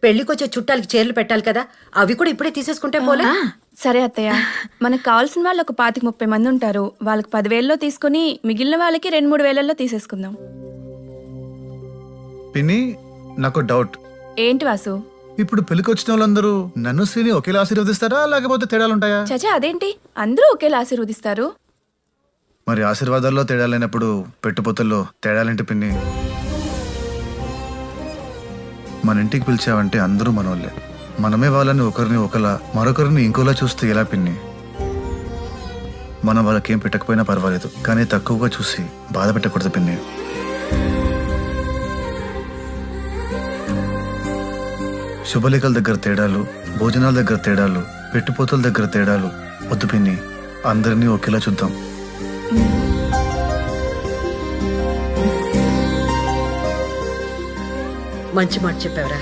పెళ్లికొచ్చే చుట్టాలకి చీరలు పెట్టాలి కదా, అవి కూడా ఇప్పుడే తీసేసుకుంటే పోలే. సరే అత్తయ్య, మనకు కావాల్సిన వాళ్ళు ఒక 25-30 మంది ఉంటారు. వాళ్ళకి 10,000లో తీసుకుని మిగిలిన వాళ్ళకి 2-3 వేలల్లో తీసేసుకుందాం. పిన్ని, నాకు డౌట్. ఏంటి వాసు? ఇప్పుడు పెళ్లికి వచ్చిన వాళ్ళందరూ నన్ను శ్రీని ఒకేలా ఆశీర్వదిస్తారా, లేకపోతే తేడాలుంటాయా? చచా, అదేంటి? అందరూ ఒకేలా ఆశీర్వదిస్తారు. మరి ఆశీర్వాదాల్లో తేడాలైనప్పుడు పెట్టుపోతల్లో తేడాలేంటి పిన్ని? మన ఇంటికి పిలిచావంటే అందరూ మనోళ్ళే. మనమే వాళ్ళని ఒకరిని ఒకలా, మరొకరిని ఇంకోలా చూస్తే ఎలా పిన్ని? మనం వాళ్ళకేం పెట్టకపోయినా పర్వాలేదు, కానీ తక్కువగా చూసి బాధ పెట్టకూడదు పిన్ని. శుభలేఖల దగ్గర తేడాలు, భోజనాల దగ్గర తేడాలు, పెట్టుపోతల దగ్గర తేడాలు వద్దు పిన్ని. అందరినీ ఒకేలా చూద్దాం. మంచి మాట చెప్పావరా.